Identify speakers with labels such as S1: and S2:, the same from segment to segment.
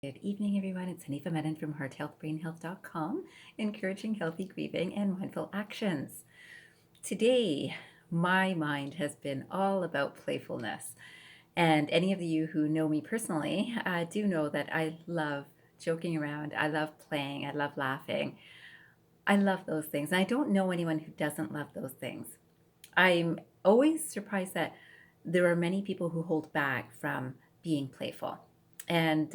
S1: Good evening, everyone. It's Hanifa Menon from hearthealthbrainhealth.com, encouraging healthy grieving and mindful actions. Today, my mind has been all about playfulness. And any of you who know me personally do know that I love joking around. I love playing. I love laughing. I love those things. And I don't know anyone who doesn't love those things. I'm always surprised that there are many people who hold back from being playful. And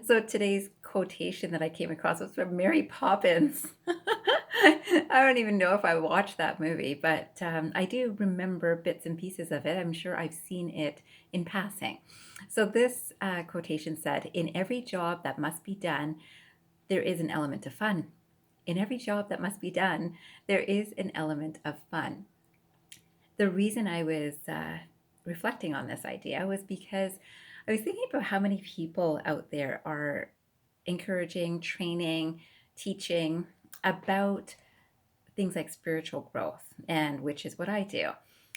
S1: so today's quotation that I came across was from Mary Poppins. I don't even know if I watched that movie, but I do remember bits and pieces of it. I'm sure I've seen it in passing. So this quotation said, "In every job that must be done, there is an element of fun. In every job that must be done, there is an element of fun." The reason I was reflecting on this idea was because I was thinking about how many people out there are encouraging, training, teaching about things like spiritual growth, and which is what I do.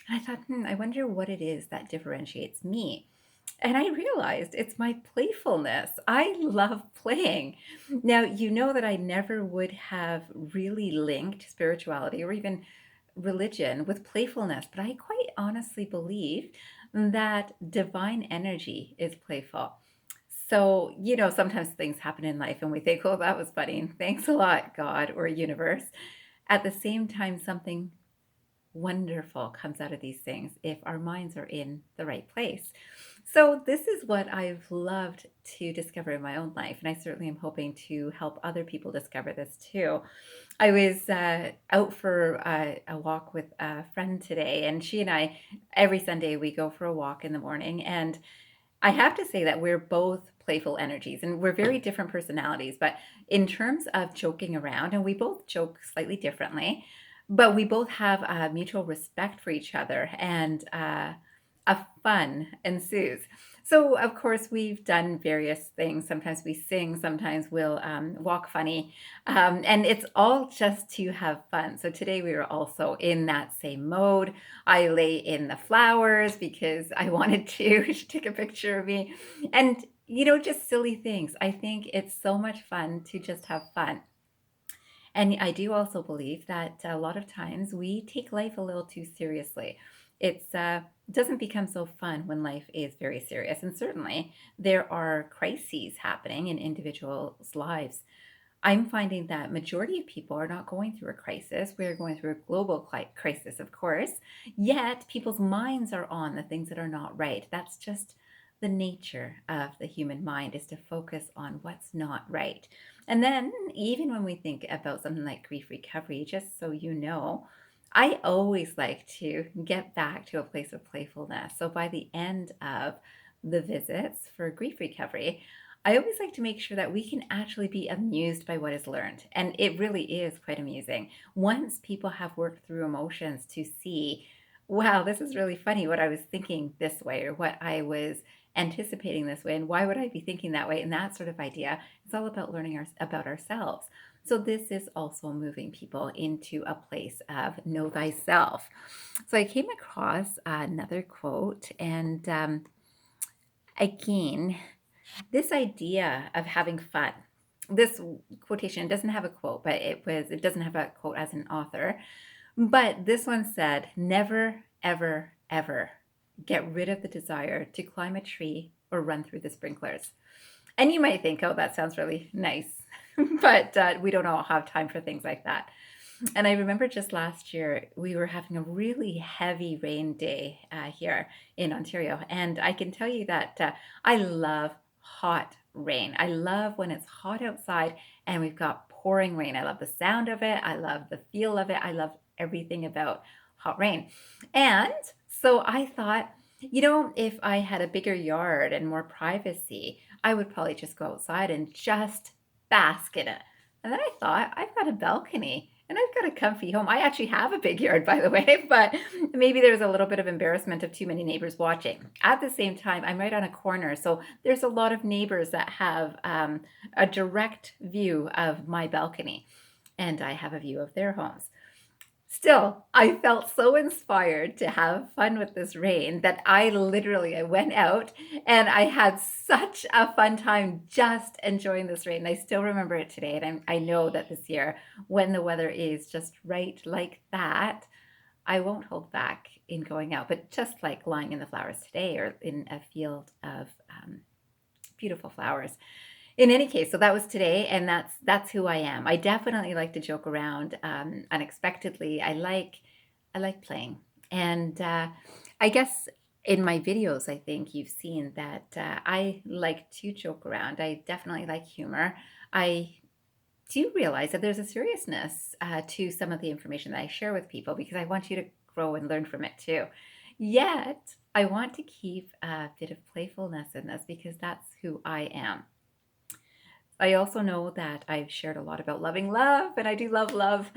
S1: And I thought, I wonder what it is that differentiates me. And I realized it's my playfulness. I love playing. Now, you know that I never would have really linked spirituality or even religion with playfulness, but I quite honestly believe that divine energy is playful. So, sometimes things happen in life and we think, oh, that was funny. Thanks a lot, God or universe. At the same time, something wonderful comes out of these things if our minds are in the right place. So, this is what I've loved to discover in my own life. And I certainly am hoping to help other people discover this too. I was out for a walk with a friend today, and she and I, every Sunday, we go for a walk in the morning. And I have to say that we're both playful energies and we're very different personalities. But in terms of joking around, and we both joke slightly differently, but we both have a mutual respect for each other and a fun ensues. So, of course, we've done various things. Sometimes we sing, sometimes we'll walk funny, and it's all just to have fun. So, today we were also in that same mode. I lay in the flowers because I wanted to. She took a picture of me. And, just silly things. I think it's so much fun to just have fun. And I do also believe that a lot of times we take life a little too seriously. It's doesn't become so fun when life is very serious. And certainly there are crises happening in individuals' lives. I'm finding that majority of people are not going through a crisis. We're going through a global crisis, of course. Yet people's minds are on the things that are not right. That's just the nature of the human mind, is to focus on what's not right. And then even when we think about something like grief recovery, just so you know, I always like to get back to a place of playfulness. So by the end of the visits for grief recovery, I always like to make sure that we can actually be amused by what is learned. And it really is quite amusing once people have worked through emotions to see, wow, this is really funny what I was thinking this way or what I was anticipating this way. And why would I be thinking that way? And that sort of idea. It's all about learning about ourselves. So this is also moving people into a place of know thyself. So I came across another quote, and again, this idea of having fun. This quotation doesn't have a quote, but it doesn't have a quote as an author. But this one said, "Never, ever, ever get rid of the desire to climb a tree or run through the sprinklers." And you might think, oh, that sounds really nice, but we don't all have time for things like that. And I remember just last year, we were having a really heavy rain day here in Ontario. And I can tell you that I love hot rain. I love when it's hot outside and we've got pouring rain. I love the sound of it. I love the feel of it. I love everything about hot rain. And so I thought, if I had a bigger yard and more privacy, I would probably just go outside and just bask in it. And then I thought, I've got a balcony and I've got a comfy home. I actually have a big yard, by the way, but maybe there's a little bit of embarrassment of too many neighbors watching. At the same time, I'm right on a corner, so there's a lot of neighbors that have a direct view of my balcony, and I have a view of their homes. Still, I felt so inspired to have fun with this rain that I went out and I had such a fun time just enjoying this rain. I still remember it today, and I know that this year, when the weather is just right like that, I won't hold back in going out. But just like lying in the flowers today or in a field of beautiful flowers. In any case, so that was today, and that's who I am. I definitely like to joke around unexpectedly. I like playing, and I guess in my videos, I think you've seen that I like to joke around. I definitely like humor. I do realize that there's a seriousness to some of the information that I share with people because I want you to grow and learn from it too. Yet, I want to keep a bit of playfulness in this because that's who I am. I also know that I've shared a lot about loving love, and I do love love,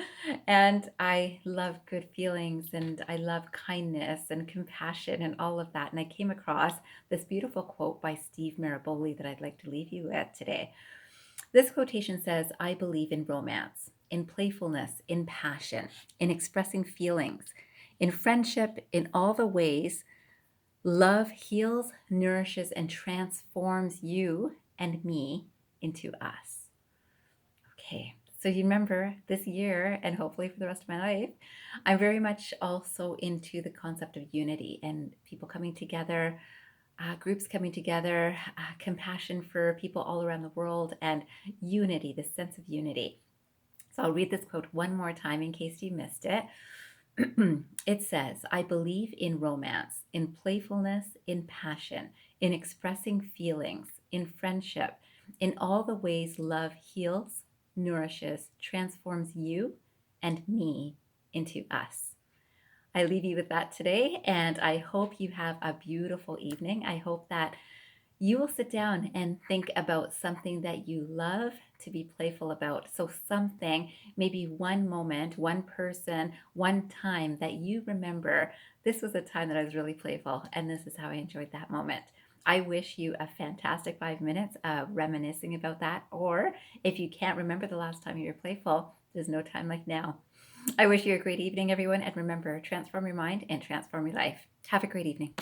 S1: and I love good feelings, and I love kindness and compassion and all of that. And I came across this beautiful quote by Steve Miraboli that I'd like to leave you with today. This quotation says, I believe in romance, in playfulness, in passion, in expressing feelings, in friendship, in all the ways love heals, nourishes, and transforms you and me into us. Okay, so you remember this year, and hopefully for the rest of my life, I'm very much also into the concept of unity and people coming together, groups coming together, compassion for people all around the world, and unity, the sense of unity. So I'll read this quote one more time in case you missed it. It says, I believe in romance, in playfulness, in passion, in expressing feelings, in friendship, in all the ways love heals, nourishes, transforms you and me into us. I leave you with that today, and I hope you have a beautiful evening. I hope that you will sit down and think about something that you love to be playful about. So, something, maybe one moment, one person, one time that you remember, this was a time that I was really playful, and this is how I enjoyed that moment. I wish you a fantastic 5 minutes reminiscing about that. Or if you can't remember the last time you were playful, there's no time like now. I wish you a great evening, everyone. And remember, transform your mind and transform your life. Have a great evening.